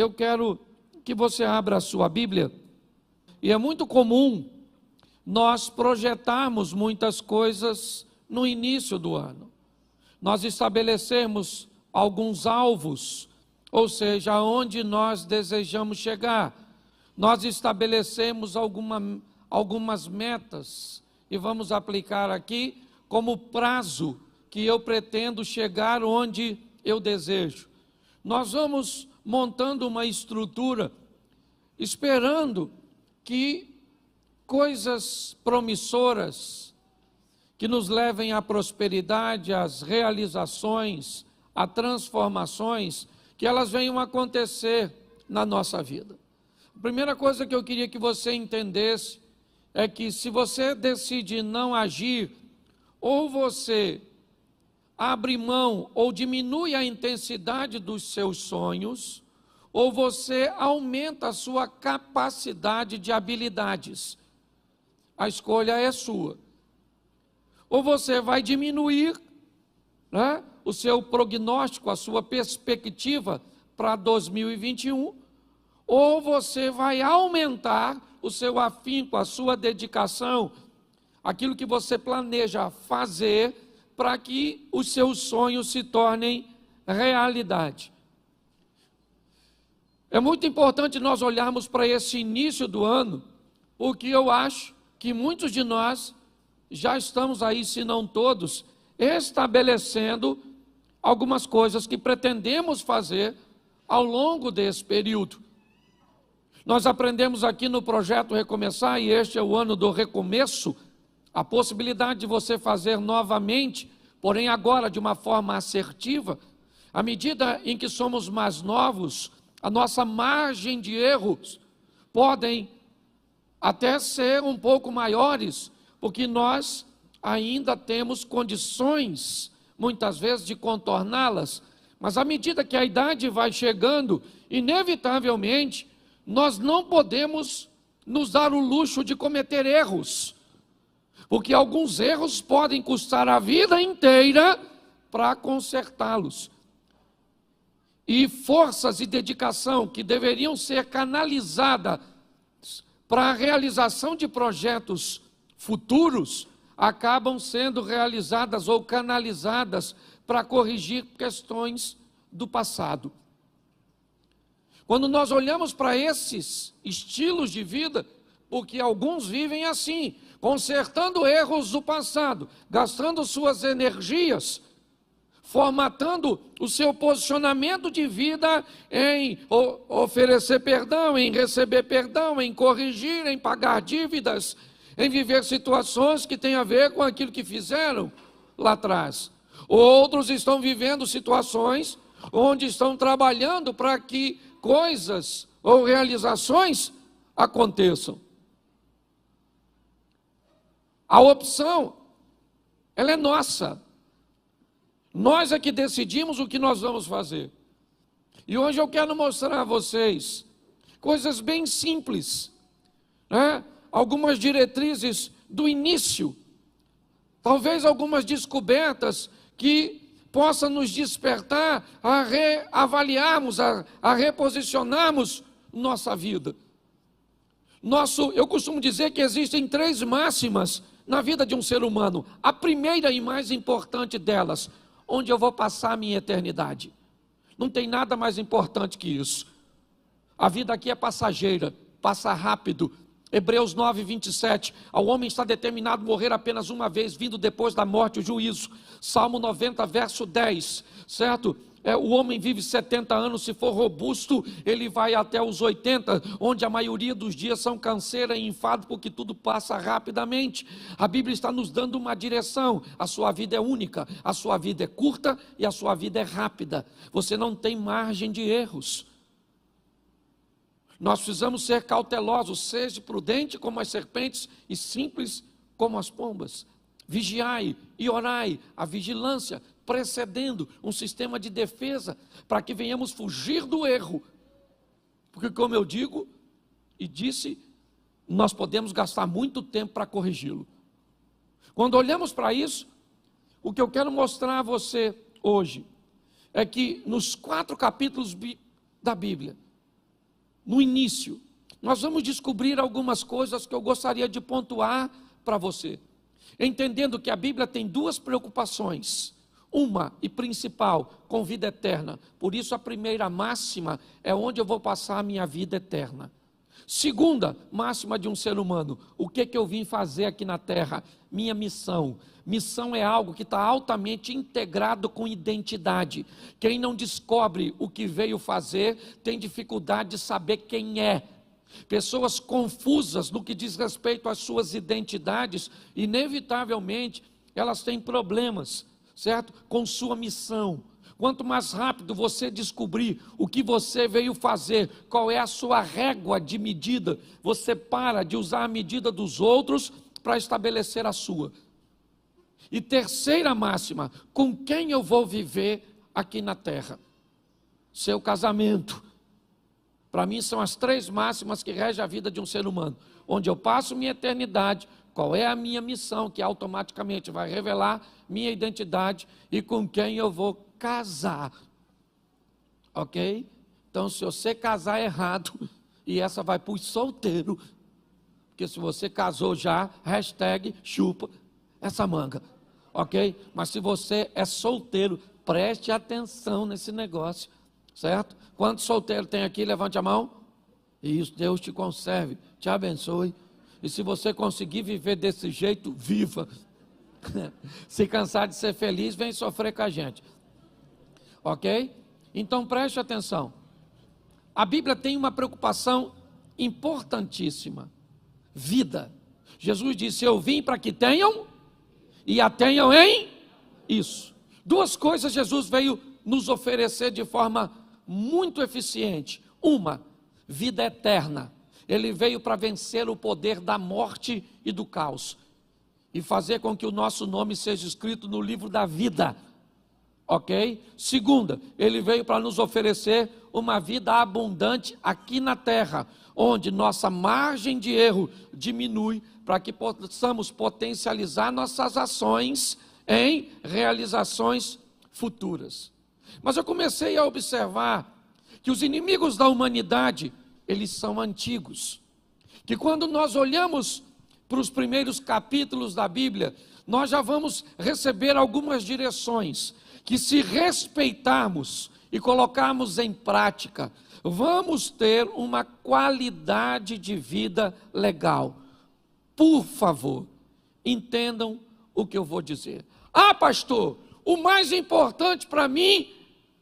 eu quero que você abra a sua Bíblia, e é muito comum nós projetarmos muitas coisas no início do ano. Nós estabelecemos alguns alvos, ou seja, aonde nós desejamos chegar. Nós estabelecemos algumas metas e vamos aplicar aqui como prazo que eu pretendo chegar onde eu desejo. Nós vamos montando uma estrutura, esperando que coisas promissoras, que nos levem à prosperidade, às realizações, a transformações, que elas venham acontecer na nossa vida. A primeira coisa que eu queria que você entendesse é que se você decide não agir, ou você abre mão ou diminui a intensidade dos seus sonhos, ou você aumenta a sua capacidade de habilidades. A escolha é sua. Ou você vai diminuir, né, o seu prognóstico, a sua perspectiva para 2021, ou você vai aumentar o seu afinco, a sua dedicação, aquilo que você planeja fazer para que os seus sonhos se tornem realidade. É muito importante nós olharmos para esse início do ano, porque eu acho que muitos de nós já estamos aí, se não todos, estabelecendo algumas coisas que pretendemos fazer ao longo desse período. Nós aprendemos aqui no projeto Recomeçar, e este é o ano do recomeço, a possibilidade de você fazer novamente, porém agora de uma forma assertiva. À medida em que somos mais novos, a nossa margem de erros podem até ser um pouco maiores, porque nós ainda temos condições, muitas vezes, de contorná-las. Mas à medida que a idade vai chegando, inevitavelmente, nós não podemos nos dar o luxo de cometer erros, porque alguns erros podem custar a vida inteira para consertá-los. E forças e dedicação que deveriam ser canalizadas para a realização de projetos futuros, acabam sendo realizadas ou canalizadas para corrigir questões do passado. Quando nós olhamos para esses estilos de vida, porque alguns vivem assim, consertando erros do passado, gastando suas energias, formatando o seu posicionamento de vida em oferecer perdão, em receber perdão, em corrigir, em pagar dívidas, em viver situações que têm a ver com aquilo que fizeram lá atrás. Outros estão vivendo situações onde estão trabalhando para que coisas ou realizações aconteçam. A opção, ela é nossa. Nós é que decidimos o que nós vamos fazer. E hoje eu quero mostrar a vocês coisas bem simples, né? Algumas diretrizes do início, talvez algumas descobertas que possam nos despertar a reavaliarmos, a reposicionarmos nossa vida. Eu costumo dizer que existem 3 máximas na vida de um ser humano. A primeira e mais importante delas: onde eu vou passar a minha eternidade. Não tem nada mais importante que isso. A vida aqui é passageira, passa rápido. Hebreus 9, 27, ao homem está determinado morrer apenas uma vez, vindo depois da morte o juízo. Salmo 90, verso 10, certo? O homem vive 70 anos, se for robusto, ele vai até os 80, onde a maioria dos dias são canseira e enfado, porque tudo passa rapidamente. A Bíblia está nos dando uma direção: a sua vida é única, a sua vida é curta e a sua vida é rápida. Você não tem margem de erros. Nós precisamos ser cautelosos, seja prudente como as serpentes e simples como as pombas. Vigiai e orai, a vigilância precedendo um sistema de defesa, para que venhamos fugir do erro. Porque, como eu digo e disse, nós podemos gastar muito tempo para corrigi-lo. Quando olhamos para isso, o que eu quero mostrar a você hoje é que nos 4 capítulos da Bíblia, no início, nós vamos descobrir algumas coisas que eu gostaria de pontuar para você. Entendendo que a Bíblia tem duas preocupações. Uma e principal, com vida eterna. Por isso a primeira máxima é onde eu vou passar a minha vida eterna. Segunda máxima de um ser humano, o que eu vim fazer aqui na terra? Minha missão. Missão é algo que está altamente integrado com identidade. Quem não descobre o que veio fazer, tem dificuldade de saber quem é. Pessoas confusas no que diz respeito às suas identidades, inevitavelmente, elas têm problemas, certo? Com sua missão. Quanto mais rápido você descobrir o que você veio fazer, qual é a sua régua de medida, você para de usar a medida dos outros para estabelecer a sua. E terceira máxima, com quem eu vou viver aqui na terra? Seu casamento. Para mim são as três máximas que regem a vida de um ser humano. Onde eu passo minha eternidade, qual é a minha missão, que automaticamente vai revelar minha identidade, e com quem eu vou casar. Ok? Então, se você casar errado, e essa vai para os solteiros, porque se você casou já, hashtag chupa essa manga. Ok? Mas se você é solteiro, preste atenção nesse negócio, certo? Quantos solteiros tem aqui? Levante a mão. Isso, Deus te conserve, te abençoe. E se você conseguir viver desse jeito, viva. Se cansar de ser feliz, vem sofrer com a gente. Ok? Então preste atenção. A Bíblia tem uma preocupação importantíssima. Vida. Jesus disse, eu vim para que tenham e a tenham em isso. Duas coisas Jesus veio nos oferecer de forma muito eficiente. Uma, vida eterna. Ele veio para vencer o poder da morte e do caos. E fazer com que o nosso nome seja escrito no livro da vida. Ok? Segunda, ele veio para nos oferecer uma vida abundante aqui na terra, onde nossa margem de erro diminui, para que possamos potencializar nossas ações em realizações futuras. Mas eu comecei a observar que os inimigos da humanidade, eles são antigos. Que quando nós olhamos para os primeiros capítulos da Bíblia, nós já vamos receber algumas direções, que se respeitarmos e colocarmos em prática, vamos ter uma qualidade de vida legal. Por favor, entendam o que eu vou dizer. Ah, pastor, o mais importante para mim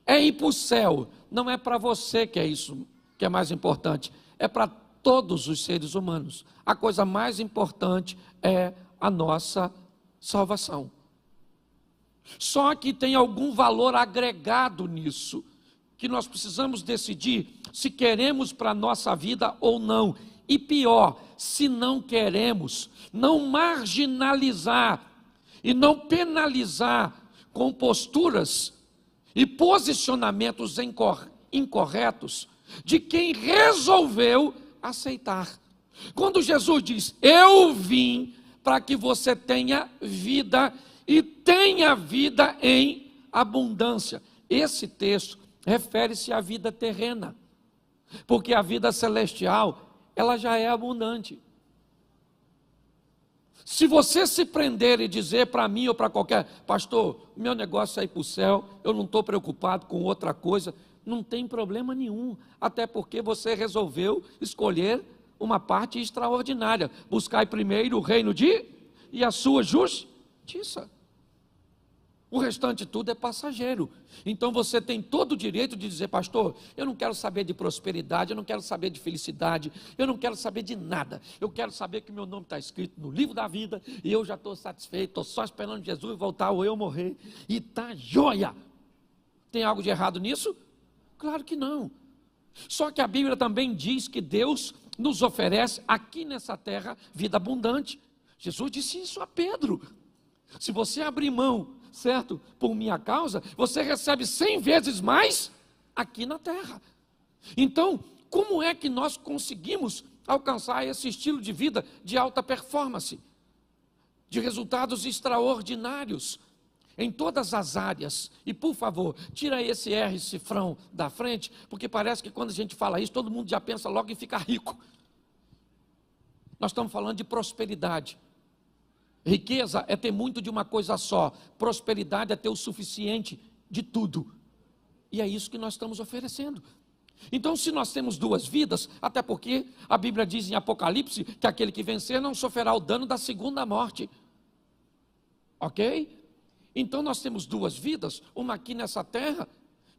é ir para o céu. Não é para você que é isso que é mais importante, é para todos os seres humanos. A coisa mais importante é a nossa salvação. Só que tem algum valor agregado nisso, que nós precisamos decidir se queremos para a nossa vida ou não. E pior, se não queremos, não marginalizar e não penalizar com posturas e posicionamentos incorretos de quem resolveu aceitar. Quando Jesus diz, eu vim para que você tenha vida e tenha vida em abundância. Esse texto refere-se à vida terrena, porque a vida celestial, ela já é abundante. Se você se prender e dizer para mim ou para qualquer, pastor, meu negócio é ir para o céu, eu não estou preocupado com outra coisa, não tem problema nenhum, até porque você resolveu escolher uma parte extraordinária, buscai primeiro o reino e a sua justiça. O restante tudo é passageiro. Então você tem todo o direito de dizer, pastor, eu não quero saber de prosperidade, eu não quero saber de felicidade, eu não quero saber de nada. Eu quero saber que meu nome está escrito no livro da vida e eu já estou satisfeito, estou só esperando Jesus voltar ou eu morrer. E está joia. Tem algo de errado nisso? Claro que não. Só que a Bíblia também diz que Deus nos oferece aqui nessa terra vida abundante. Jesus disse isso a Pedro. Se você abrir mão, certo, por minha causa, você recebe 100 vezes mais aqui na terra. Então, como é que nós conseguimos alcançar esse estilo de vida de alta performance, de resultados extraordinários? em todas as áreas. E por favor, tira esse R cifrão da frente, porque parece que quando a gente fala isso, todo mundo já pensa logo em ficar rico. Nós estamos falando de prosperidade. Riqueza é ter muito de uma coisa só. Prosperidade é ter o suficiente de tudo. E é isso que nós estamos oferecendo. Então, se nós temos duas vidas, até porque a Bíblia diz em Apocalipse que aquele que vencer não sofrerá o dano da segunda morte. Ok? Então nós temos duas vidas, uma aqui nessa terra,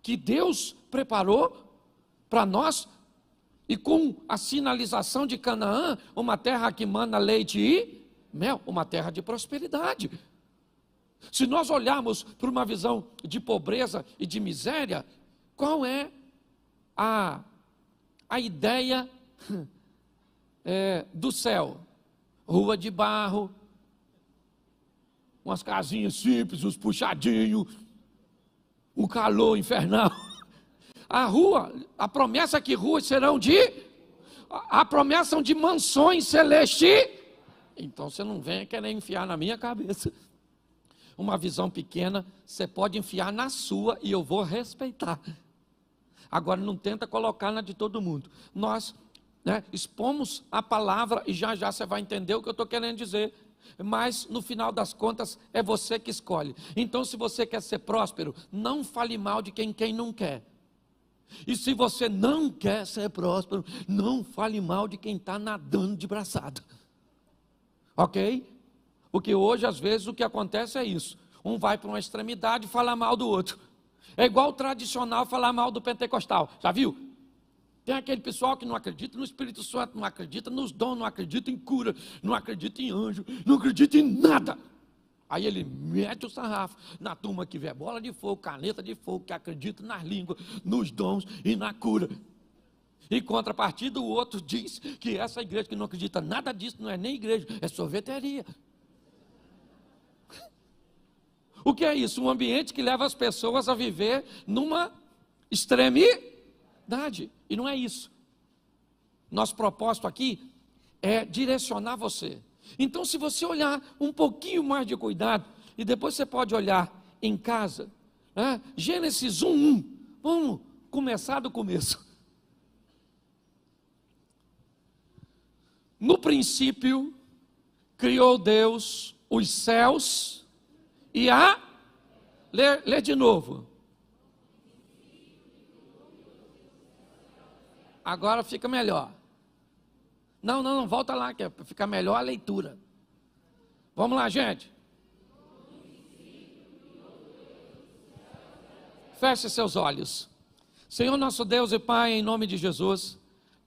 que Deus preparou para nós, e com a sinalização de Canaã, uma terra que mana leite e mel, uma terra de prosperidade. Se nós olharmos para uma visão de pobreza e de miséria, qual é a ideia do céu? Rua de barro, umas casinhas simples, uns puxadinhos, um calor infernal. A promessa é que ruas serão a promessa são de mansões celestes. Então você não venha querer enfiar na minha cabeça. Uma visão pequena, você pode enfiar na sua e eu vou respeitar. Agora não tenta colocar na de todo mundo. Nós expomos a palavra e já já você vai entender o que eu estou querendo dizer. Mas no final das contas é você que escolhe. Então se você quer ser próspero, não fale mal de quem não quer. E se você não quer ser próspero, não fale mal de quem está nadando de braçada. Ok? Porque hoje às vezes o que acontece é isso. Um vai para uma extremidade e fala mal do outro. É igual o tradicional falar mal do pentecostal. Já viu? Tem aquele pessoal que não acredita no Espírito Santo, não acredita nos dons, não acredita em cura, não acredita em anjo, não acredita em nada. Aí ele mete o sarrafo na turma que vê bola de fogo, caneta de fogo, que acredita nas línguas, nos dons e na cura. Em contrapartida, o outro diz que essa igreja que não acredita nada disso, não é nem igreja, é sorveteria. O que é isso? Um ambiente que leva as pessoas a viver numa extremidade. E não é isso. Nosso propósito aqui é direcionar você. Então, se você olhar um pouquinho mais de cuidado, e depois você pode olhar em casa, Gênesis 1:1, vamos começar do começo. No princípio, criou Deus os céus e a... Lê de novo. Agora fica melhor. Não, volta lá, que fica melhor a leitura. Vamos lá, gente. Feche seus olhos. Senhor nosso Deus e Pai, em nome de Jesus,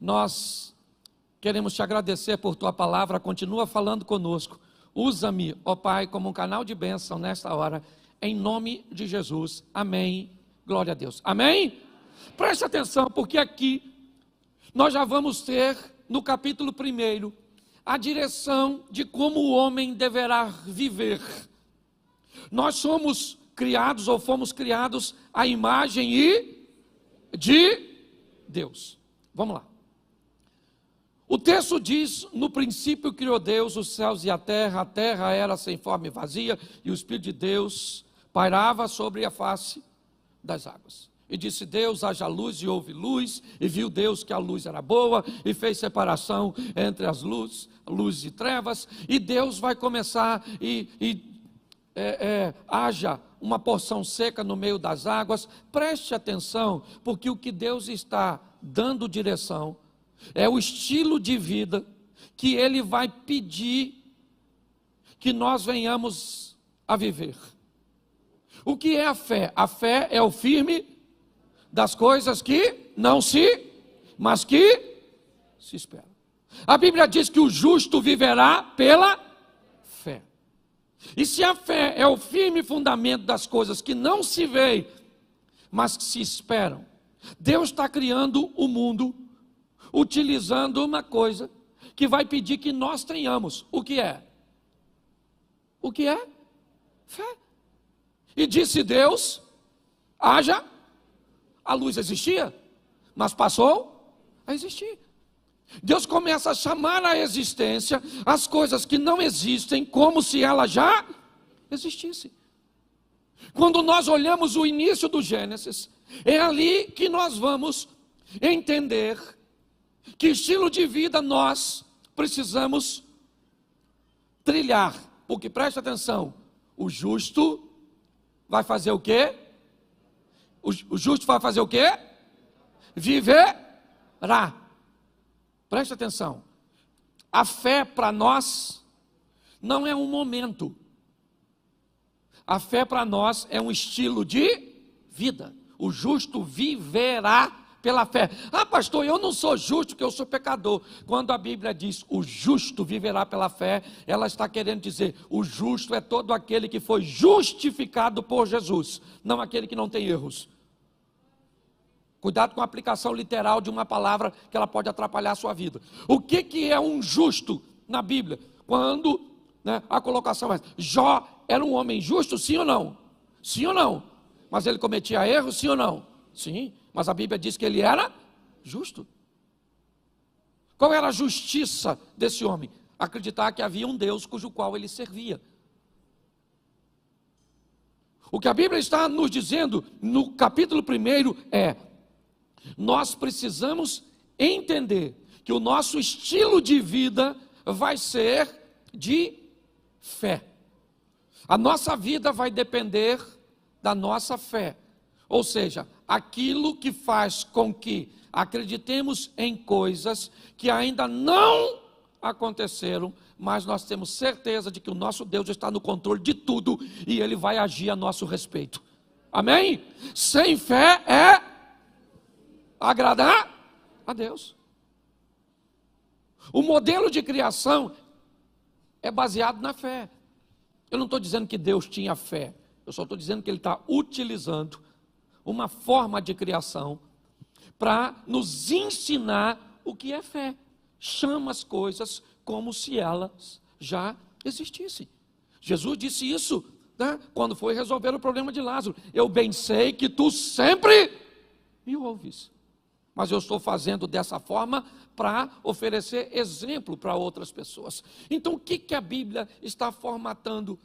nós queremos te agradecer por tua palavra, continua falando conosco. Usa-me, ó Pai, como um canal de bênção nesta hora, em nome de Jesus. Amém. Glória a Deus. Amém? Preste atenção, porque aqui nós já vamos ter, no capítulo 1, a direção de como o homem deverá viver. Nós somos criados, ou fomos criados, à imagem e de Deus. Vamos lá. O texto diz: no princípio criou Deus os céus e a terra era sem forma e vazia, e o Espírito de Deus pairava sobre a face das águas. E disse Deus: haja luz, e houve luz, e viu Deus que a luz era boa, e fez separação entre as luzes e trevas, e Deus vai começar, haja uma porção seca no meio das águas. Preste atenção, porque o que Deus está dando direção é o estilo de vida que Ele vai pedir que nós venhamos a viver. O que é a fé? A fé é o firme das coisas que não mas que se esperam. A Bíblia diz que o justo viverá pela fé. E se a fé é o firme fundamento das coisas que não se veem, mas que se esperam, Deus está criando o mundo utilizando uma coisa que vai pedir que nós tenhamos. O que é? O que é? Fé. E disse Deus: haja. A luz existia, mas passou a existir. Deus começa a chamar à existência as coisas que não existem como se elas já existissem. Quando nós olhamos o início do Gênesis, é ali que nós vamos entender que estilo de vida nós precisamos trilhar. Porque preste atenção, o justo vai fazer o quê? O justo vai fazer o quê? Viverá. Preste atenção. A fé para nós não é um momento. A fé para nós é um estilo de vida. O justo viverá pela fé. Ah, pastor, eu não sou justo porque eu sou pecador. Quando a Bíblia diz o justo viverá pela fé, ela está querendo dizer o justo é todo aquele que foi justificado por Jesus, não aquele que não tem erros. Cuidado com a aplicação literal de uma palavra que ela pode atrapalhar a sua vida. O que é um justo na Bíblia? Quando a colocação é: Jó era um homem justo, sim ou não? Sim ou não? Mas ele cometia erros, sim ou não? Sim, mas a Bíblia diz que ele era justo. Qual era a justiça desse homem? Acreditar que havia um Deus cujo qual ele servia. O que a Bíblia está nos dizendo no capítulo 1 é: nós precisamos entender que o nosso estilo de vida vai ser de fé. A nossa vida vai depender da nossa fé. Ou seja, aquilo que faz com que acreditemos em coisas que ainda não aconteceram, mas nós temos certeza de que o nosso Deus está no controle de tudo e Ele vai agir a nosso respeito. Amém? Sem fé é agradar a Deus. O modelo de criação é baseado na fé. Eu não estou dizendo que Deus tinha fé, eu só estou dizendo que Ele está utilizando uma forma de criação para nos ensinar o que é fé. Chama as coisas como se elas já existissem. Jesus disse isso, quando foi resolver o problema de Lázaro: eu bem sei que tu sempre me ouves, mas eu estou fazendo dessa forma para oferecer exemplo para outras pessoas. Então, o que a Bíblia está formatando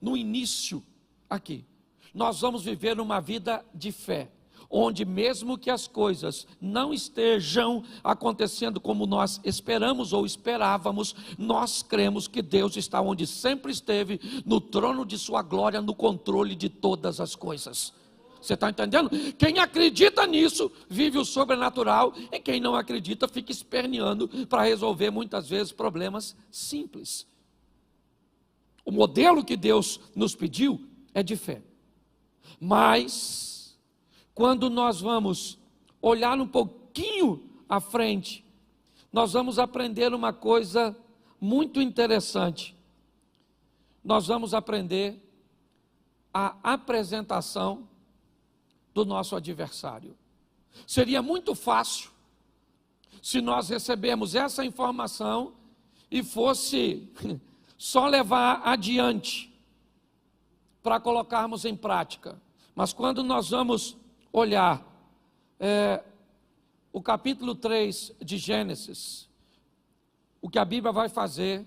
no início aqui? Nós vamos viver uma vida de fé, onde mesmo que as coisas não estejam acontecendo como nós esperamos ou esperávamos, nós cremos que Deus está onde sempre esteve, no trono de sua glória, no controle de todas as coisas. Você está entendendo? Quem acredita nisso vive o sobrenatural, e quem não acredita fica esperneando para resolver muitas vezes problemas simples. O modelo que Deus nos pediu é de fé. Mas quando nós vamos olhar um pouquinho à frente, nós vamos aprender uma coisa muito interessante. Nós vamos aprender a apresentação do nosso adversário. Seria muito fácil se nós recebemos essa informação e fosse só levar adiante para colocarmos em prática. Mas quando nós vamos olhar o capítulo 3 de Gênesis, o que a Bíblia vai fazer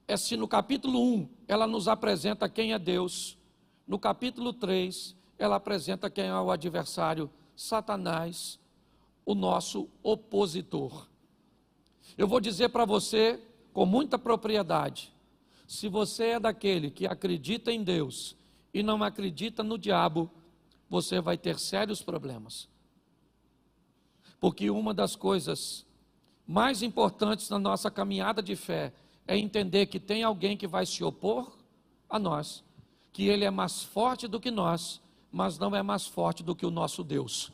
é, se no capítulo 1 ela nos apresenta quem é Deus, no capítulo 3 ela apresenta quem é o adversário, Satanás, o nosso opositor. Eu vou dizer para você com muita propriedade: se você é daquele que acredita em Deus e não acredita no diabo, você vai ter sérios problemas. Porque uma das coisas mais importantes na nossa caminhada de fé é entender que tem alguém que vai se opor a nós, que ele é mais forte do que nós, mas não é mais forte do que o nosso Deus.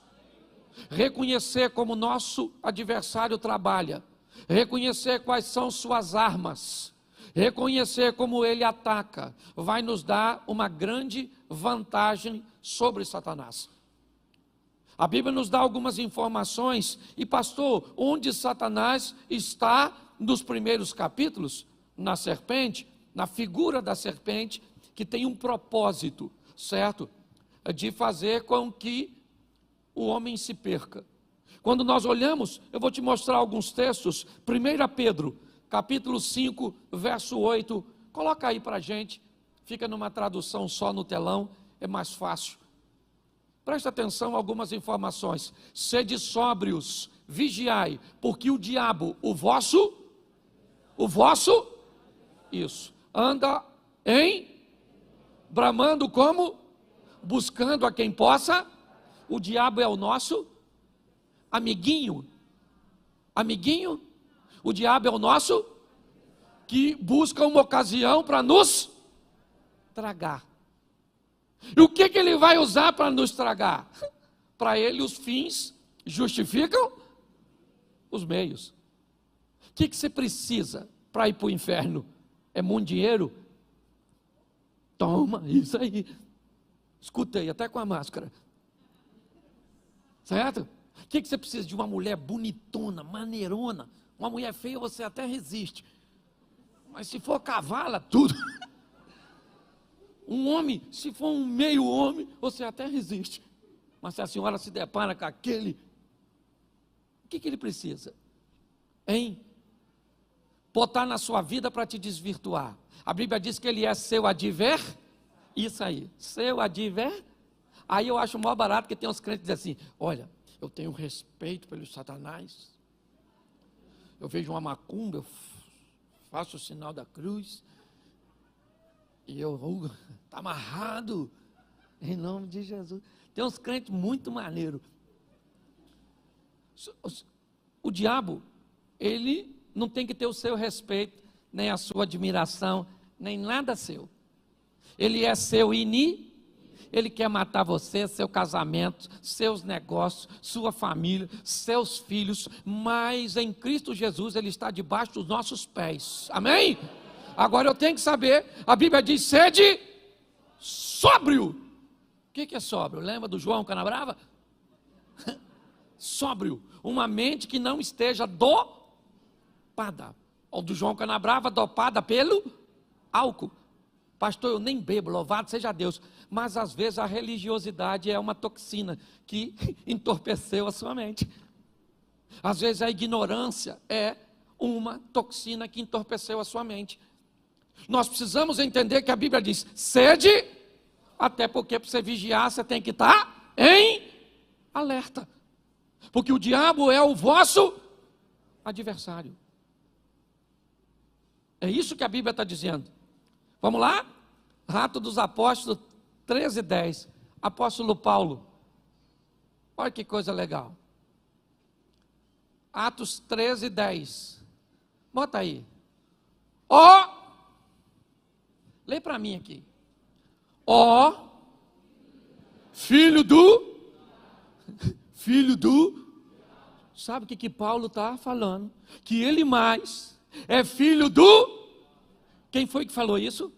Reconhecer como nosso adversário trabalha, reconhecer quais são suas armas, reconhecer como ele ataca, vai nos dar uma grande vantagem sobre Satanás. A Bíblia nos dá algumas informações, e pastor, onde Satanás está nos primeiros capítulos? Na serpente, na figura da serpente, que tem um propósito, certo? De fazer com que o homem se perca. Quando nós olhamos, eu vou te mostrar alguns textos. 1 Pedro, capítulo 5, verso 8, coloca aí para a gente, fica numa tradução só no telão, é mais fácil. Presta atenção a algumas informações. Sede sóbrios, vigiai, porque o diabo, o vosso, isso, anda bramando como? Buscando a quem possa. O diabo é o nosso amiguinho. Amiguinho? O diabo é o nosso que busca uma ocasião para nos tragar. E o que ele vai usar para nos tragar? Para ele os fins justificam os meios. O que você precisa para ir para o inferno? É muito dinheiro? Toma, isso aí. Escutei, até com a máscara. Certo? O que você precisa? De uma mulher bonitona, maneirona. Uma mulher feia você até resiste. Mas se for cavala, tudo. Um homem, se for um meio homem, você até resiste. Mas se a senhora se depara com aquele, o que ele precisa? Botar na sua vida para te desvirtuar. A Bíblia diz que ele é seu isso aí, seu Aí eu acho mó barato que tem uns crentes que dizem assim, olha, eu tenho respeito pelo Satanás, eu vejo uma macumba, eu faço o sinal da cruz, e eu, está amarrado, em nome de Jesus. Tem uns crentes muito maneiros. O diabo, ele não tem que ter o seu respeito, nem a sua admiração, nem nada seu. Ele é seu ele quer matar você, seu casamento, seus negócios, sua família, seus filhos, mas em Cristo Jesus ele está debaixo dos nossos pés. Amém? Agora eu tenho que saber, a Bíblia diz, sede sóbrio. O que é sóbrio? Lembra do João Canabrava? Sóbrio, uma mente que não esteja dopada. Ou do João Canabrava, dopada pelo álcool. Pastor, eu nem bebo, louvado seja Deus. Mas às vezes a religiosidade é uma toxina que entorpeceu a sua mente. Às vezes a ignorância é uma toxina que entorpeceu a sua mente. Nós precisamos entender que a Bíblia diz, sede, até porque para você vigiar você tem que estar em alerta. Porque o diabo é o vosso adversário. É isso que a Bíblia está dizendo. Vamos lá? Atos dos Apóstolos 13:10. Apóstolo Paulo. Olha que coisa legal. Atos 13:10. Bota aí. Lê para mim aqui. Filho do. Sabe o que Paulo está falando? Que ele mais é filho do. Quem foi que falou isso?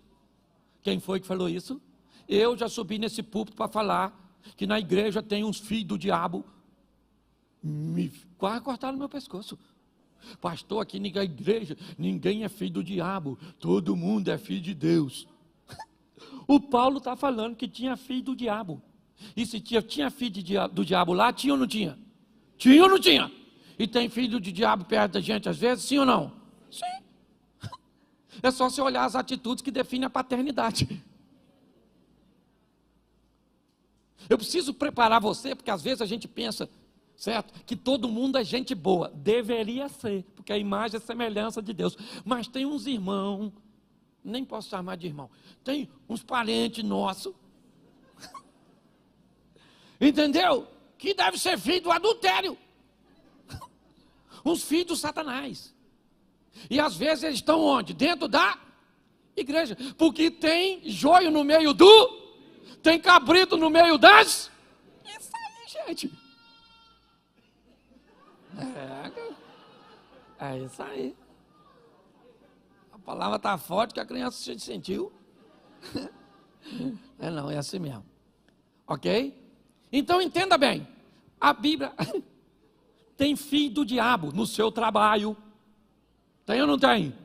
Eu já subi nesse púlpito para falar que na igreja tem uns filhos do diabo. Quase cortaram meu pescoço. Pastor, aqui na igreja ninguém é filho do diabo, todo mundo é filho de Deus. O Paulo está falando que tinha filho do diabo. E se tinha filho do diabo lá, tinha ou não tinha? Tinha ou não tinha? E tem filho de diabo perto da gente às vezes, sim ou não? Sim. É só você olhar as atitudes que definem a paternidade. Eu preciso preparar você, porque às vezes a gente pensa, certo? Que todo mundo é gente boa. Deveria ser, porque a imagem é a semelhança de Deus. Mas tem uns irmãos, nem posso chamar de irmão, tem uns parentes nossos, entendeu? Que deve ser filho do adultério. Uns filhos do Satanás. E às vezes eles estão onde? Dentro da igreja. Porque tem joio no meio tem cabrito no meio das. Isso aí, gente. É isso aí. A palavra está forte que a criança se sentiu. É assim mesmo. Ok? Então entenda bem. A Bíblia tem filho do diabo no seu trabalho. Tem ou não tem?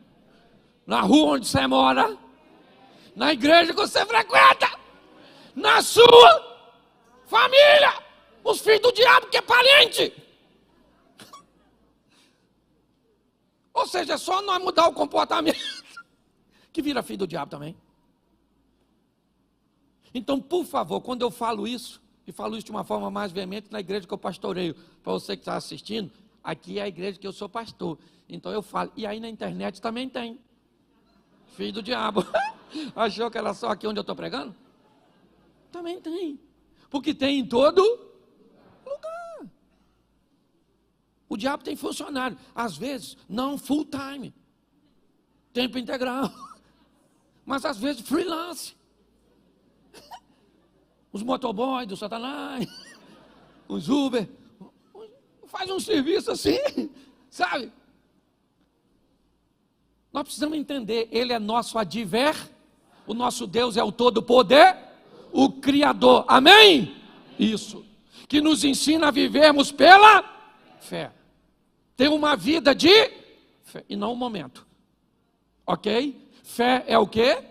Na rua onde você mora, na igreja que você frequenta, na sua família, os filhos do diabo que é parente. Ou seja, é só nós mudar o comportamento que vira filho do diabo também. Então, por favor, quando eu falo isso, e falo isso de uma forma mais veemente na igreja que eu pastoreio, para você que está assistindo, aqui é a igreja que eu sou pastor. Então eu falo, e aí na internet também tem. Filho do diabo. Achou que era só aqui onde eu estou pregando? Também tem. Porque tem em todo lugar. O diabo tem funcionário. Às vezes, não full time. Tempo integral. Mas às vezes freelance. Os motoboys do Satanás. Os Uber. Faz um serviço assim, sabe? Nós precisamos entender, Ele é nosso o nosso Deus é o Todo-Poder, o Criador, amém? Isso, que nos ensina a vivermos pela fé, ter uma vida de fé, e não um momento, ok? Fé é o quê?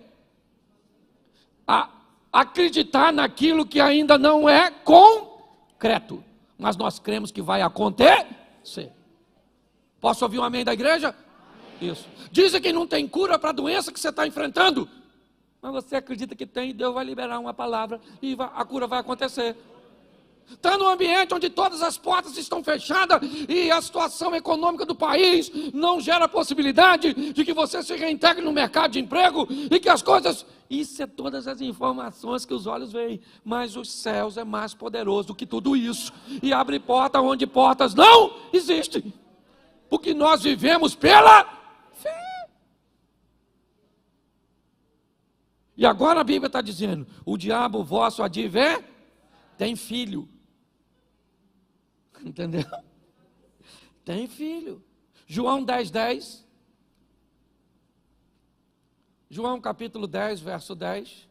Acreditar naquilo que ainda não é concreto, mas nós cremos que vai acontecer. Posso ouvir um amém da igreja? Amém. Isso. Dizem que não tem cura para a doença que você está enfrentando, mas você acredita que tem, e Deus vai liberar uma palavra e a cura vai acontecer. Está num ambiente onde todas as portas estão fechadas e a situação econômica do país não gera possibilidade de que você se reintegre no mercado de emprego e que as coisas... Isso é todas as informações que os olhos veem, mas os céus é mais poderoso do que tudo isso e abre porta onde portas não existem, porque nós vivemos pela fé. E agora a Bíblia está dizendo, o diabo vosso adver tem filho. Entendeu? Tem filho. João 10:10. João capítulo 10, verso 10.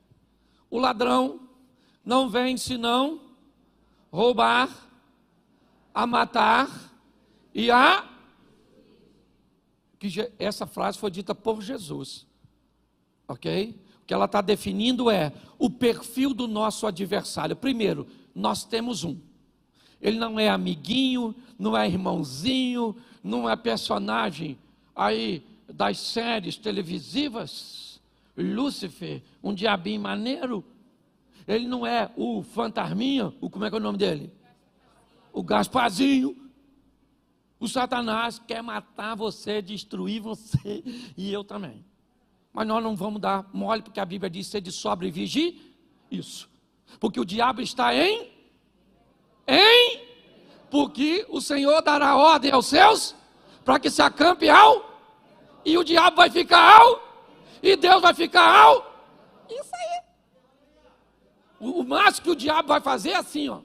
O ladrão não vem senão roubar, a matar e a... Essa frase foi dita por Jesus. Ok? O que ela está definindo é o perfil do nosso adversário. Primeiro, nós temos um. Ele não é amiguinho, não é irmãozinho, não é personagem aí das séries televisivas. Lúcifer, um diabinho maneiro. Ele não é o fantasminha, como é que é o nome dele? O Gasparzinho. O Satanás quer matar você, destruir você, e eu também. Mas nós não vamos dar mole, porque a Bíblia diz ser de sobra e vigie. Isso. Porque o diabo está porque o Senhor dará ordem aos seus, para que se acampe e o diabo vai ficar e Deus vai ficar Isso aí. O máximo que o diabo vai fazer é assim, ó.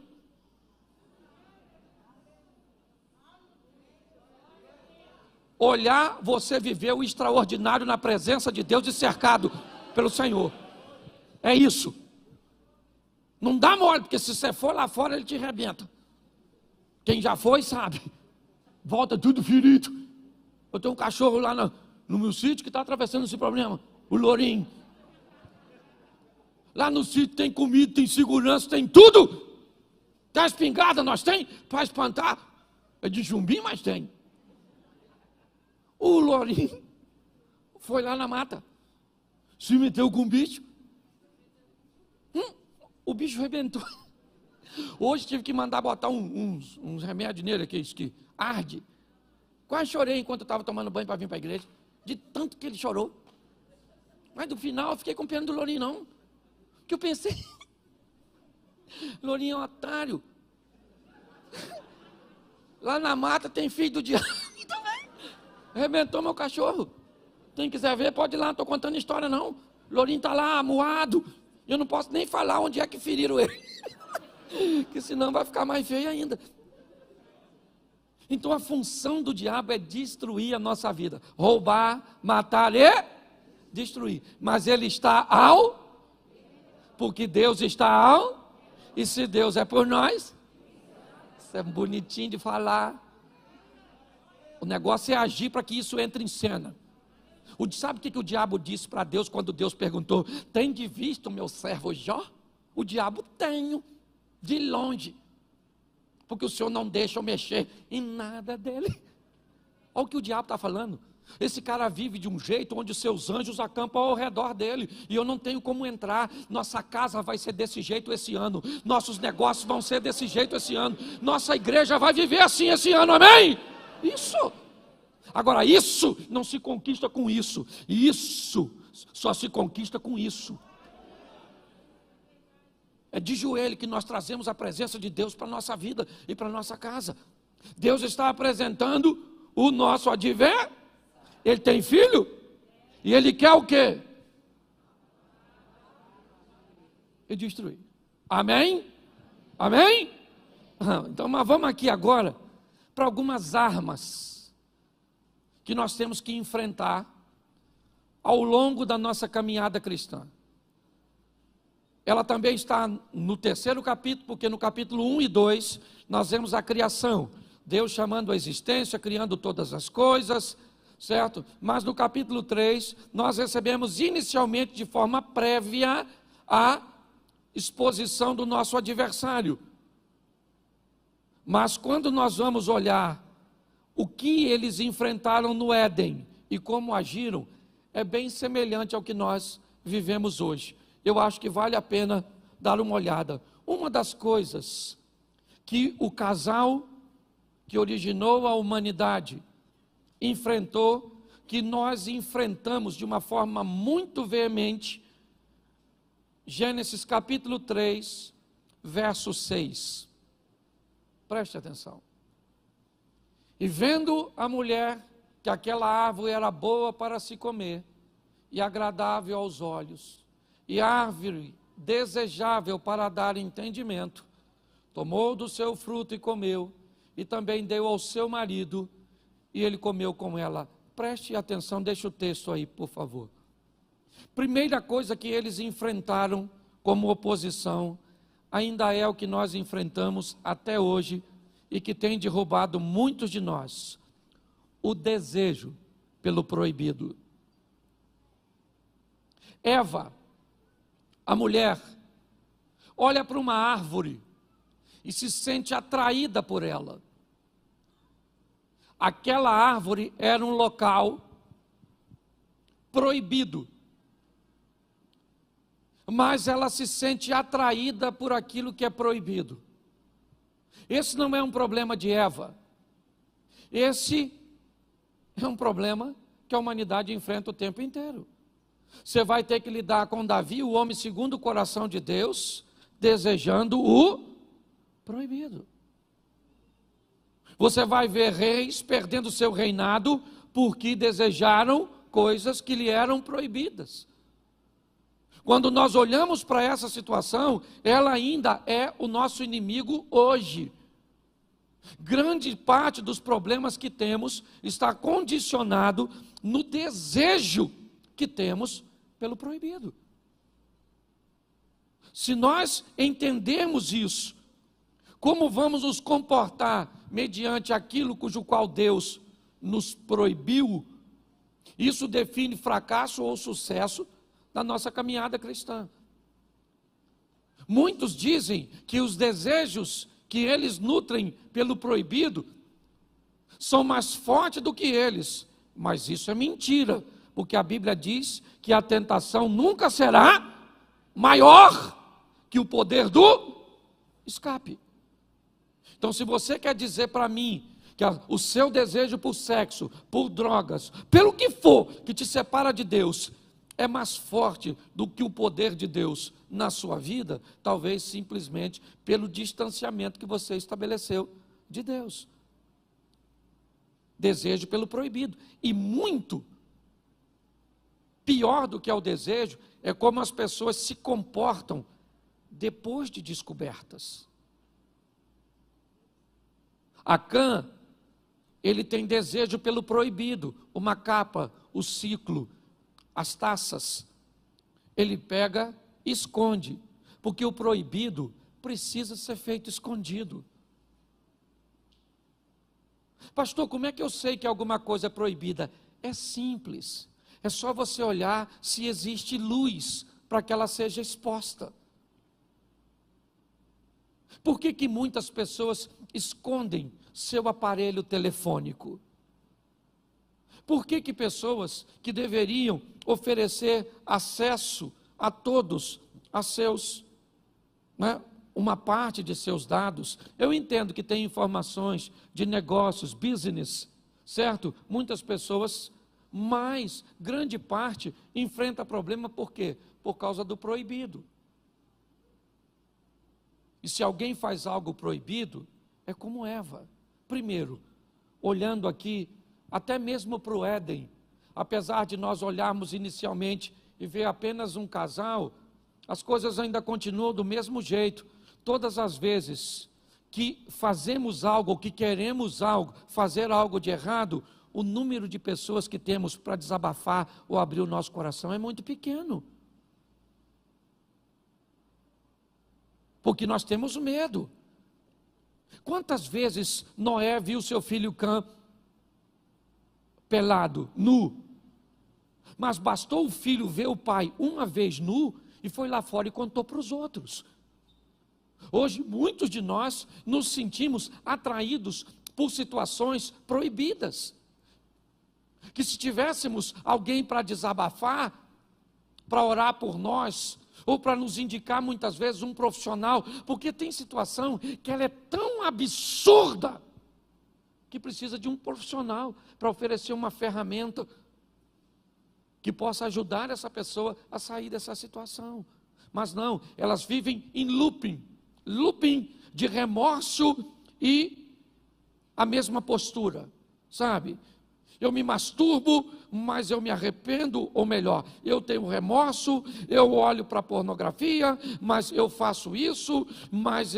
Olhar você viver o extraordinário na presença de Deus e cercado pelo Senhor. É isso. Não dá mole, porque se você for lá fora, ele te arrebenta. Quem já foi, sabe. Volta tudo ferido. Eu tenho um cachorro lá no meu sítio que está atravessando esse problema. O Lourinho. Lá no sítio tem comida, tem segurança, tem tudo. Tem espingarda, nós tem, para espantar. É de zumbi, mas tem. O Lourinho foi lá na mata. Se meteu com o bicho. O bicho arrebentou. Hoje tive que mandar botar uns remédios nele aqui, que arde. Quase chorei enquanto eu estava tomando banho para vir para a igreja. De tanto que ele chorou. Mas no final eu fiquei com pena do Lourinho, não. Que eu pensei, Lourinho é um otário. Lá na mata tem filho do diabo. Arrebentou meu cachorro. Quem quiser ver, pode ir lá, não estou contando história não. Lourinho está lá, amuado. Eu não posso nem falar onde é que feriram ele. Que senão vai ficar mais feio ainda. Então a função do diabo é destruir a nossa vida. Roubar, matar e destruir. Mas ele está porque Deus está e se Deus é por nós, isso é bonitinho de falar. O negócio é agir para que isso entre em cena. Sabe o que o diabo disse para Deus quando Deus perguntou: tem de vista o meu servo Jó? O diabo: tenho, de longe, porque o Senhor não deixa eu mexer em nada dele. Olha o que o diabo está falando. Esse cara vive de um jeito onde seus anjos acampam ao redor dele, e eu não tenho como entrar. Nossa casa vai ser desse jeito esse ano, nossos negócios vão ser desse jeito esse ano, nossa igreja vai viver assim esse ano, amém? Isso. Agora, isso não se conquista com isso, isso só se conquista com isso. É de joelho que nós trazemos a presença de Deus para a nossa vida e para a nossa casa. Deus está apresentando o nosso adversário. Ele tem filho? E ele quer o quê? E destruir. Amém? Amém? Então, mas vamos aqui agora para algumas armas que nós temos que enfrentar ao longo da nossa caminhada cristã. Ela também está no terceiro capítulo, porque no capítulo 1 e 2 nós vemos a criação. Deus chamando a existência, criando todas as coisas, certo? Mas no capítulo 3, nós recebemos inicialmente de forma prévia a exposição do nosso adversário. Mas quando nós vamos olhar o que eles enfrentaram no Éden e como agiram, é bem semelhante ao que nós vivemos hoje. Eu acho que vale a pena dar uma olhada. Uma das coisas que o casal que originou a humanidade enfrentou, que nós enfrentamos de uma forma muito veemente, Gênesis capítulo 3, verso 6. Preste atenção. E vendo a mulher que aquela árvore era boa para se comer, e agradável aos olhos, e árvore desejável para dar entendimento, tomou do seu fruto e comeu, e também deu ao seu marido, e ele comeu com ela. Preste atenção, deixa o texto aí, por favor. Primeira coisa que eles enfrentaram como oposição, ainda é o que nós enfrentamos até hoje, e que tem derrubado muitos de nós: o desejo pelo proibido. Eva, a mulher, olha para uma árvore e se sente atraída por ela. Aquela árvore era um local proibido, mas ela se sente atraída por aquilo que é proibido. Esse não é um problema de Eva, esse é um problema que a humanidade enfrenta o tempo inteiro. Você vai ter que lidar com Davi, o homem segundo o coração de Deus, desejando o proibido. Você vai ver reis perdendo seu reinado porque desejaram coisas que lhe eram proibidas. Quando nós olhamos para essa situação, ela ainda é o nosso inimigo hoje. Grande parte dos problemas que temos está condicionado no desejo que temos pelo proibido. Se nós entendermos isso, como vamos nos comportar mediante aquilo cujo qual Deus nos proibiu, isso define fracasso ou sucesso da nossa caminhada cristã. Muitos dizem que os desejos que eles nutrem pelo proibido são mais fortes do que eles, mas isso é mentira, porque a Bíblia diz que a tentação nunca será maior que o poder do escape. Então, se você quer dizer para mim que o seu desejo por sexo, por drogas, pelo que for que te separa de Deus, é mais forte do que o poder de Deus na sua vida, talvez simplesmente pelo distanciamento que você estabeleceu de Deus. Desejo pelo proibido. E muito pior do que é o desejo, é como as pessoas se comportam depois de descobertas. Acã, ele tem desejo pelo proibido, uma capa, o ciclo, as taças. Ele pega e esconde, porque o proibido precisa ser feito escondido. Pastor, como é que eu sei que alguma coisa é proibida? É simples, é só você olhar se existe luz para que ela seja exposta. Por que muitas pessoas escondem seu aparelho telefônico? Por que pessoas que deveriam oferecer acesso a todos, a seus, né, uma parte de seus dados? Eu entendo que tem informações de negócios, business, certo? Muitas pessoas, mas grande parte enfrenta problema por quê? Por causa do proibido. E se alguém faz algo proibido, é como Eva. Primeiro, olhando aqui, até mesmo para o Éden, apesar de nós olharmos inicialmente e ver apenas um casal, as coisas ainda continuam do mesmo jeito. Todas as vezes que fazemos algo, que queremos algo, fazer algo de errado, o número de pessoas que temos para desabafar ou abrir o nosso coração é muito pequeno. Porque nós temos medo. Quantas vezes Noé viu seu filho Cã pelado, nu? Mas bastou o filho ver o pai uma vez nu e foi lá fora e contou para os outros. Hoje, muitos de nós nos sentimos atraídos por situações proibidas. Que se tivéssemos alguém para desabafar, para orar por nós, ou para nos indicar muitas vezes um profissional, porque tem situação que ela é tão absurda, que precisa de um profissional para oferecer uma ferramenta que possa ajudar essa pessoa a sair dessa situação. Mas não, elas vivem em looping de remorso e a mesma postura, sabe? Eu me masturbo, mas eu me arrependo, ou melhor, eu tenho remorso, eu olho para a pornografia, mas eu faço isso, mas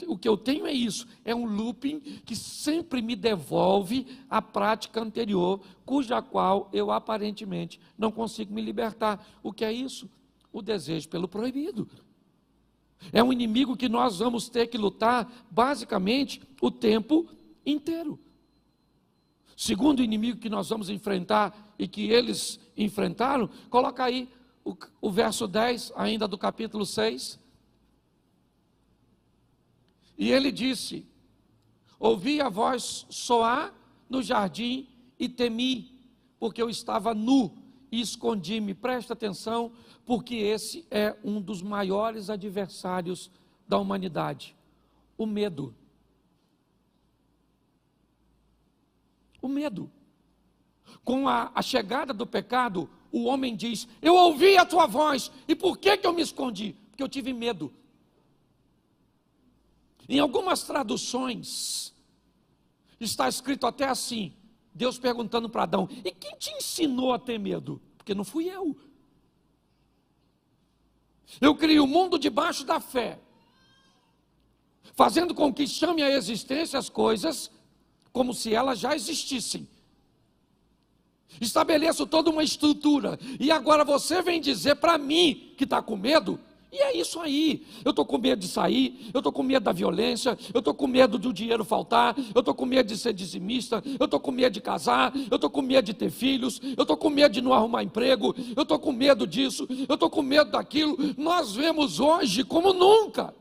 o que eu tenho é isso, é um looping que sempre me devolve a prática anterior, cuja qual eu aparentemente não consigo me libertar. O que é isso? O desejo pelo proibido. É um inimigo que nós vamos ter que lutar basicamente o tempo inteiro. Segundo inimigo que nós vamos enfrentar e que eles enfrentaram, coloca aí o verso 10, ainda do capítulo 6. E ele disse: ouvi a voz soar no jardim e temi, porque eu estava nu e escondi-me. Presta atenção, porque esse é um dos maiores adversários da humanidade, o medo. O medo. Com a chegada do pecado, o homem diz: eu ouvi a tua voz, e por que eu me escondi? Porque eu tive medo. Em algumas traduções, está escrito até assim, Deus perguntando para Adão: e quem te ensinou a ter medo? Porque não fui eu. Eu criei o mundo debaixo da fé, fazendo com que chame à existência as coisas como se elas já existissem. Estabeleço toda uma estrutura, e agora você vem dizer para mim que está com medo? E é isso aí. Eu estou com medo de sair, eu estou com medo da violência, eu estou com medo do dinheiro faltar, eu estou com medo de ser dizimista, eu estou com medo de casar, eu estou com medo de ter filhos, eu estou com medo de não arrumar emprego, eu estou com medo disso, eu estou com medo daquilo. Nós vemos hoje, como nunca,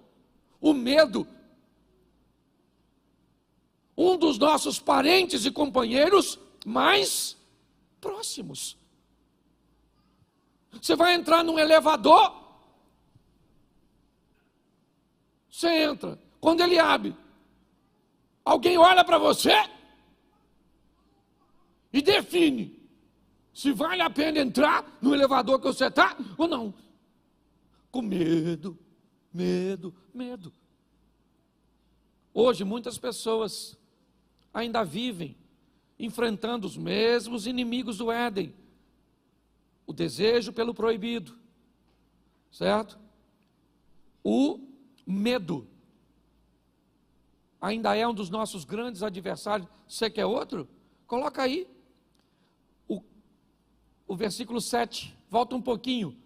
o medo. Um dos nossos parentes e companheiros mais próximos. Você vai entrar num elevador, você entra, quando ele abre, alguém olha para você e define se vale a pena entrar no elevador que você está ou não. Com medo, medo, medo. Hoje muitas pessoas ainda vivem enfrentando os mesmos inimigos do Éden, o desejo pelo proibido, certo? O medo ainda é um dos nossos grandes adversários. Você quer outro? Coloca aí o versículo 7, volta um pouquinho.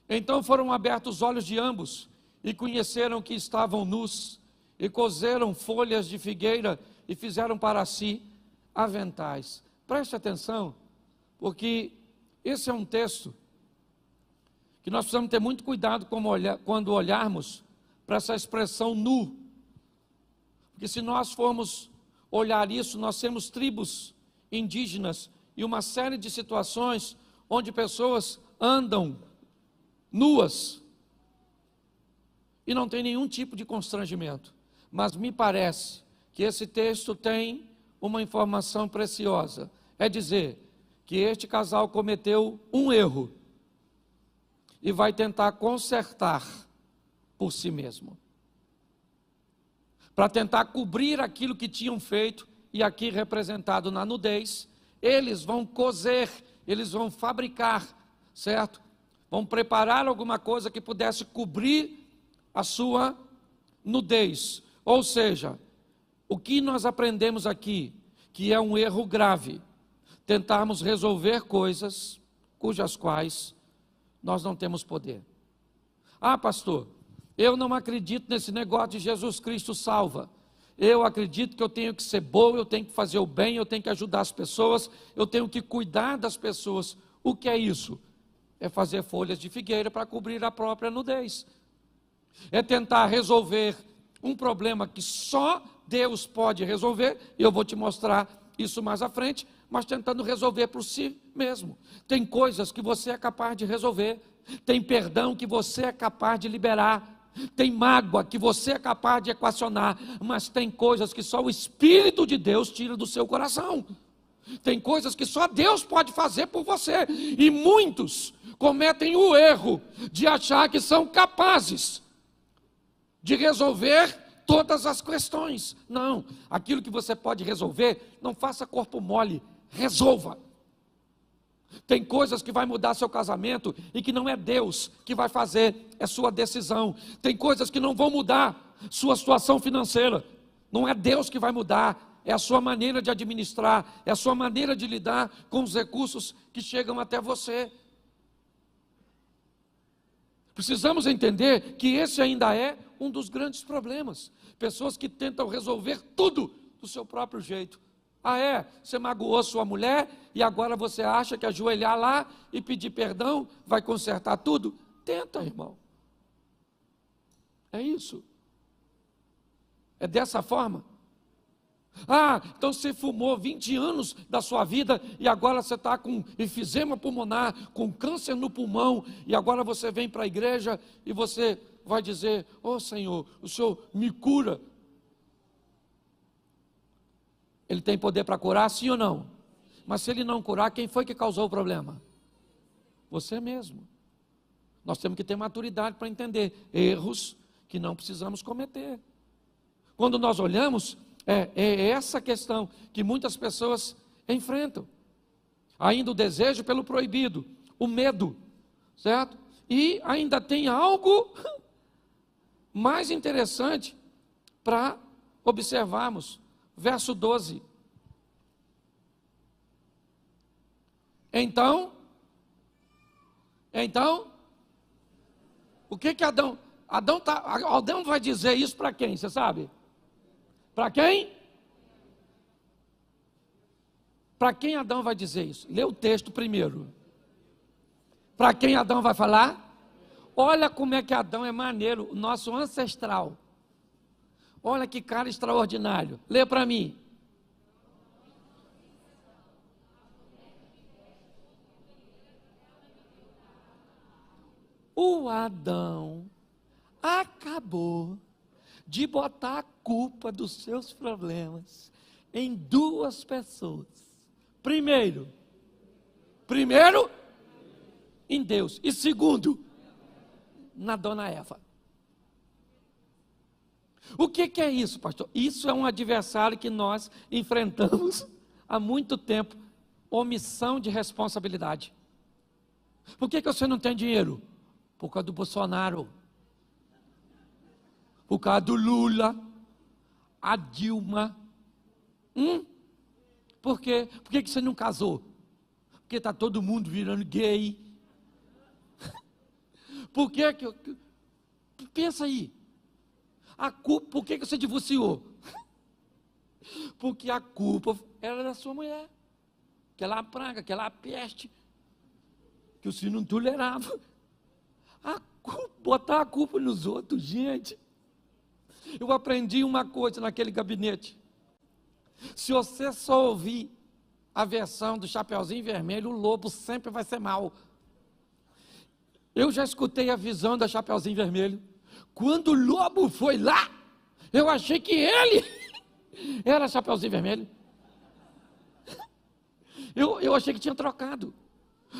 Então foram abertos os olhos de ambos, e conheceram que estavam nus, e coseram folhas de figueira, e fizeram para si aventais. Preste atenção, porque esse é um texto que nós precisamos ter muito cuidado quando olharmos para essa expressão nu. Porque se nós formos olhar isso, nós temos tribos indígenas e uma série de situações onde pessoas andam nuas e não tem nenhum tipo de constrangimento. Mas me parece que esse texto tem uma informação preciosa. É dizer que este casal cometeu um erro e vai tentar consertar por si mesmo, para tentar cobrir aquilo que tinham feito, e aqui representado na nudez. Eles vão coser, eles vão fabricar, certo? Vão preparar alguma coisa que pudesse cobrir a sua nudez. Ou seja, o que nós aprendemos aqui, que é um erro grave, tentarmos resolver coisas cujas quais nós não temos poder. Ah, pastor, eu não acredito nesse negócio de Jesus Cristo salva. Eu acredito que eu tenho que ser bom, eu tenho que fazer o bem, eu tenho que ajudar as pessoas, eu tenho que cuidar das pessoas. O que é isso? É fazer folhas de figueira para cobrir a própria nudez. É tentar resolver um problema que só Deus pode resolver, e eu vou te mostrar isso mais à frente, mas tentando resolver por si mesmo. Tem coisas que você é capaz de resolver, tem perdão que você é capaz de liberar, tem mágoa que você é capaz de equacionar, mas tem coisas que só o Espírito de Deus tira do seu coração. Tem coisas que só Deus pode fazer por você, e muitos cometem o erro de achar que são capazes de resolver todas as questões. Não, aquilo que você pode resolver, não faça corpo mole, resolva. Tem coisas que vai mudar seu casamento e que não é Deus que vai fazer, é sua decisão. Tem coisas que não vão mudar sua situação financeira, não é Deus que vai mudar, é a sua maneira de administrar, é a sua maneira de lidar com os recursos que chegam até você. Precisamos entender que esse ainda é um dos grandes problemas. Pessoas que tentam resolver tudo do seu próprio jeito. Ah, é? Você magoou sua mulher e agora você acha que ajoelhar lá e pedir perdão vai consertar tudo? Tenta, irmão. É isso. É dessa forma. Ah, então você fumou 20 anos da sua vida e agora você está com enfisema pulmonar, com câncer no pulmão, e agora você vem para a igreja e você vai dizer: "Ô Senhor, o Senhor me cura". Ele tem poder para curar, sim ou não? Mas se ele não curar, quem foi que causou o problema? Você mesmo. Nós temos que ter maturidade para entender erros que não precisamos cometer. Quando nós olhamos, é essa questão que muitas pessoas enfrentam. Ainda o desejo pelo proibido, o medo, certo? E ainda tem algo mais interessante para observarmos. Verso 12. Então, o que Adão vai dizer isso para quem, você sabe? Para quem? Para quem Adão vai dizer isso? Lê o texto primeiro. Para quem Adão vai falar? Olha como é que Adão é maneiro, o nosso ancestral. Olha que cara extraordinário. Lê para mim. O Adão acabou de botar a culpa dos seus problemas em duas pessoas. Primeiro, em Deus. E segundo, na dona Eva. O que é isso, pastor? Isso é um adversário que nós enfrentamos há muito tempo. Omissão de responsabilidade. Por que você não tem dinheiro? Por causa do Bolsonaro. Por causa do Lula. A Dilma. Por quê? Por que você não casou? Porque está todo mundo virando gay. Por que pensa aí. A culpa, por que você divorciou? Porque a culpa era da sua mulher. Aquela praga, aquela peste, que o senhor não tolerava. Botar a culpa nos outros, gente. Eu aprendi uma coisa naquele gabinete. Se você só ouvir a versão do Chapeuzinho Vermelho, o lobo sempre vai ser mau. Eu já escutei a visão da Chapeuzinho Vermelho. Quando o lobo foi lá, eu achei que ele era Chapeuzinho Vermelho. Eu achei que tinha trocado.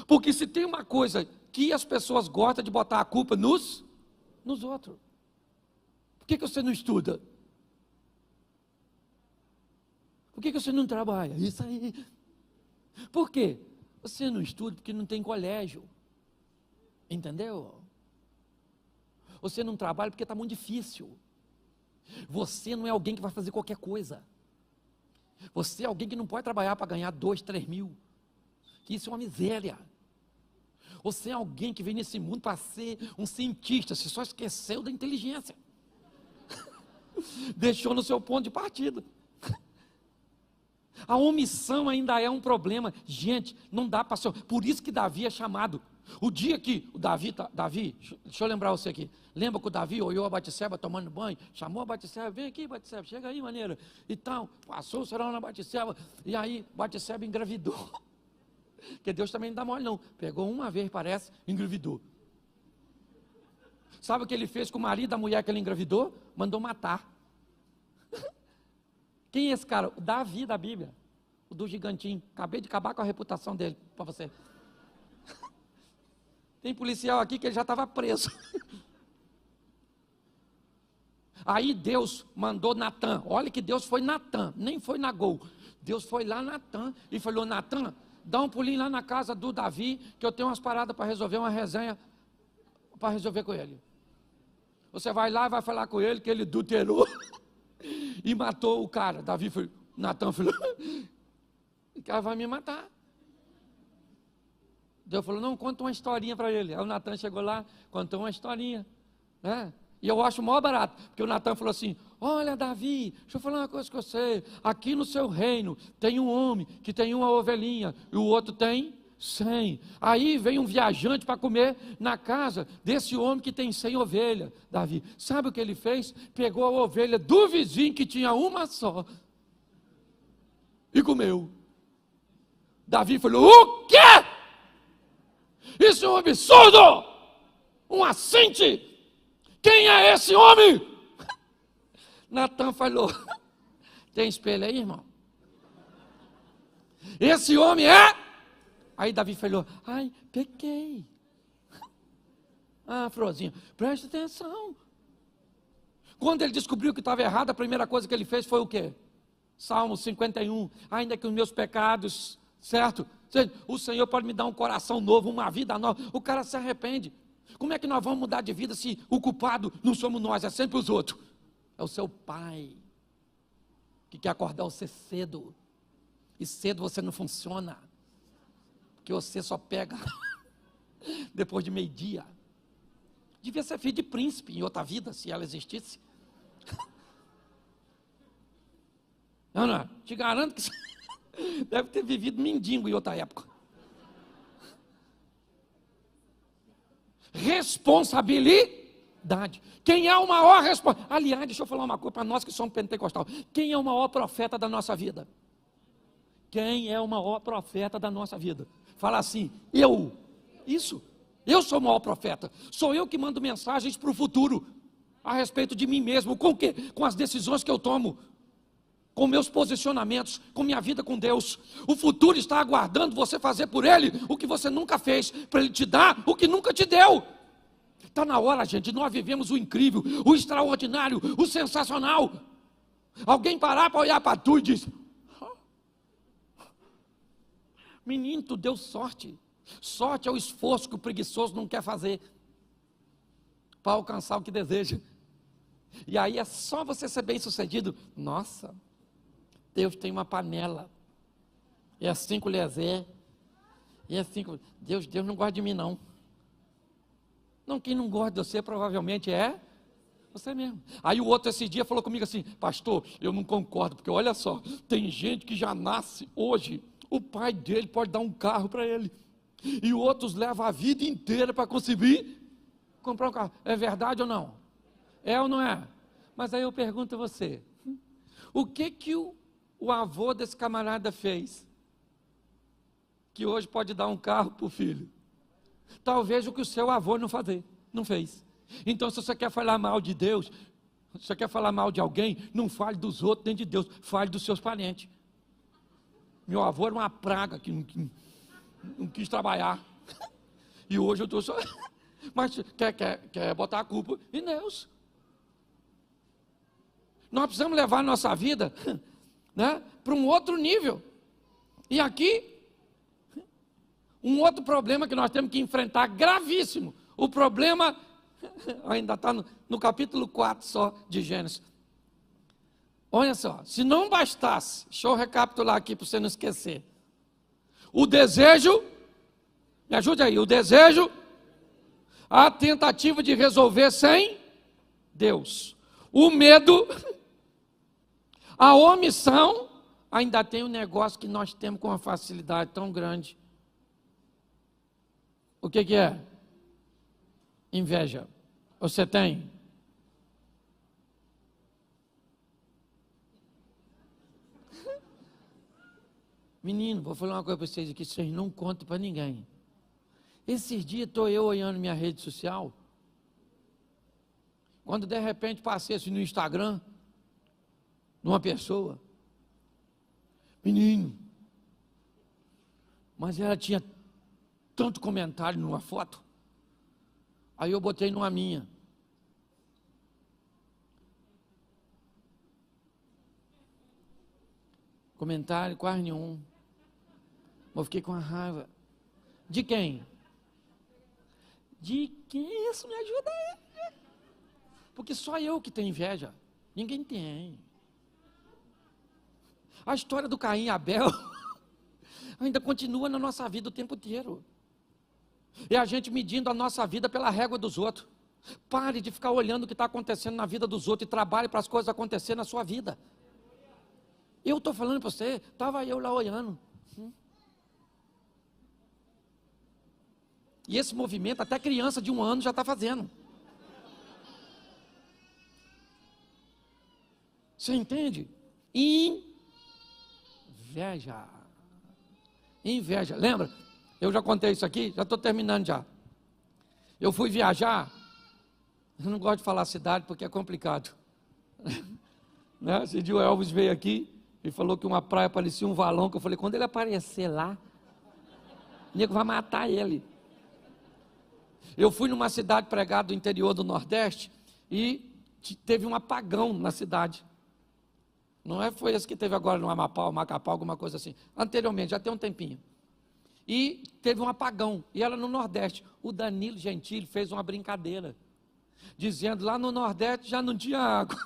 Porque se tem uma coisa que as pessoas gostam de botar a culpa nos outros. Por que você não estuda? Por que você não trabalha? Isso aí. Por quê? Você não estuda porque não tem colégio. Entendeu? Você não trabalha porque está muito difícil. Você não é alguém que vai fazer qualquer coisa. Você é alguém que não pode trabalhar para ganhar 2, 3 mil. Que isso é uma miséria. Você é alguém que vem nesse mundo para ser um cientista. Você só esqueceu da inteligência. Deixou no seu ponto de partida. A omissão ainda é um problema. Gente, não dá para ser. Por isso que Davi é chamado. O dia que o Davi, deixa eu lembrar você aqui. Lembra que o Davi olhou a Batseba tomando banho? Chamou a Batseba, vem aqui Batseba, chega aí maneira. E tal, passou o serão na Batseba. E aí Batseba engravidou. Porque Deus também não dá mole não. Pegou uma vez, parece, engravidou. Sabe o que ele fez com o marido da mulher que ele engravidou? Mandou matar. Quem é esse cara? O Davi da Bíblia. O do gigantinho. Acabei de acabar com a reputação dele para você. Tem policial aqui que ele já estava preso. Aí Deus mandou Natan. Olha que Deus foi Natan, nem foi Nagol. Deus foi lá Natan e falou: Natan, dá um pulinho lá na casa do Davi, que eu tenho umas paradas para resolver, uma resenha para resolver com ele. Você vai lá e vai falar com ele que ele adulterou e matou o cara. Davi foi, Natan falou: o cara vai me matar. Deus falou: não, conta uma historinha para ele. Aí o Natan chegou lá, contou uma historinha, né? E eu acho o maior barato, porque o Natan falou assim: olha Davi, deixa eu falar uma coisa com você, aqui no seu reino tem um homem que tem uma ovelhinha e o outro tem 100. Aí vem um viajante para comer na casa desse homem que tem 100 ovelhas. Davi, sabe o que ele fez? Pegou a ovelha do vizinho que tinha uma só e comeu. Davi falou: o quê? Isso é um absurdo, um assinte. Quem é esse homem? Natan falou: tem espelho aí, irmão? Esse homem é? Aí Davi falou: ai, pequei. Ah, Frozinho, preste atenção. Quando ele descobriu que estava errado, a primeira coisa que ele fez foi o quê? Salmo 51, ainda que os meus pecados, certo? O Senhor pode me dar um coração novo, uma vida nova. O cara se arrepende. Como é que nós vamos mudar de vida se o culpado não somos nós, é sempre os outros? É o seu pai, que quer acordar você cedo. E cedo você não funciona, porque você só pega depois de meio-dia. Devia ser filho de príncipe em outra vida, se ela existisse. Ana, te garanto que deve ter vivido mendigo em outra época. Responsabilidade. Quem é o maior responsável? Aliás, deixa eu falar uma coisa para nós que somos pentecostal. Quem é o maior profeta da nossa vida? Quem é o maior profeta da nossa vida? Fala assim: eu. Isso. Eu sou o maior profeta. Sou eu que mando mensagens para o futuro a respeito de mim mesmo. Com o quê? Com as decisões que eu tomo, com meus posicionamentos, com minha vida com Deus. O futuro está aguardando você fazer por Ele o que você nunca fez, para Ele te dar o que nunca te deu. Está na hora, gente, nós vivemos o incrível, o extraordinário, o sensacional. Alguém parar para olhar para tu e diz: menino, tu deu sorte. Sorte é o esforço que o preguiçoso não quer fazer para alcançar o que deseja. E aí é só você ser bem sucedido. Nossa, Deus tem uma panela. É assim com o Eliezer. É assim com... Deus não gosta de mim não. Não, quem não gosta de você provavelmente é você mesmo. Aí o outro esse dia falou comigo assim: pastor, eu não concordo, porque olha só, tem gente que já nasce hoje, o pai dele pode dar um carro para ele, e outros levam a vida inteira para conseguir comprar um carro. É verdade ou não? É ou não é? Mas aí eu pergunto a você: o que o avô desse camarada fez, que hoje pode dar um carro para o filho? Talvez o que o seu avô não fez. Então, se você quer falar mal de Deus, se você quer falar mal de alguém, não fale dos outros nem de Deus, fale dos seus parentes. Meu avô era uma praga que não quis trabalhar. E hoje eu estou só... Mas quer botar a culpa em Deus. Nós precisamos levar a nossa vida, né, para um outro nível. E aqui, um outro problema que nós temos que enfrentar, gravíssimo. O problema, ainda está no capítulo 4 só de Gênesis. Olha só, se não bastasse, deixa eu recapitular aqui para você não esquecer. O desejo, me ajude aí, o desejo, a tentativa de resolver sem Deus. O medo, a omissão, ainda tem um negócio que nós temos com uma facilidade tão grande. O que é? Inveja. Você tem? Menino, vou falar uma coisa para vocês aqui, vocês não contam para ninguém. Esses dias estou eu olhando minha rede social, quando de repente passei assim no Instagram, de uma pessoa, menino, mas ela tinha tanto comentário numa foto, aí eu botei numa minha. Comentário quase nenhum. Eu fiquei com a raiva. De quem? De quem? Isso me ajuda aí. Porque só eu que tenho inveja. Ninguém tem. A história do Caim e Abel ainda continua na nossa vida o tempo inteiro. É a gente medindo a nossa vida pela régua dos outros. Pare de ficar olhando o que está acontecendo na vida dos outros e trabalhe para as coisas acontecerem na sua vida. Eu estou falando para você, estava eu lá olhando. E esse movimento, até criança de 1 ano já está fazendo. Você entende? Inveja. Inveja. Lembra? Eu já contei isso aqui, já estou terminando já. Eu fui viajar, eu não gosto de falar cidade porque é complicado. Né? Esse dia o Elvis veio aqui e falou que uma praia parecia um valão, que eu falei, quando ele aparecer lá, o nego vai matar ele. Eu fui numa cidade pregada do interior do Nordeste e teve um apagão na cidade. Não foi esse que teve agora no Amapá, Macapá, alguma coisa assim. Anteriormente, já tem um tempinho. E teve um apagão, e era no Nordeste. O Danilo Gentili fez uma brincadeira, dizendo lá no Nordeste já não tinha água.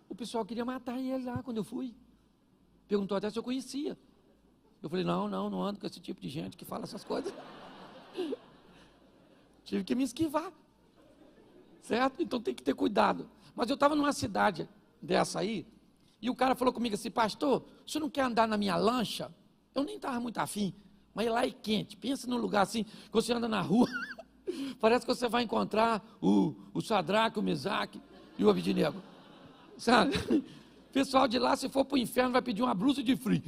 O pessoal queria matar ele lá quando eu fui. Perguntou até se eu conhecia. Eu falei, não ando com esse tipo de gente que fala essas coisas. Tive que me esquivar, certo? Então tem que ter cuidado. Mas eu estava numa cidade dessa aí, e o cara falou comigo assim, pastor, você não quer andar na minha lancha? Eu nem estava muito afim, mas lá é quente. Pensa num lugar assim, que você anda na rua, parece que você vai encontrar o Sadraque, o Mesaque e o Abednego. Sabe? O pessoal de lá, se for para o inferno, vai pedir uma blusa de frio.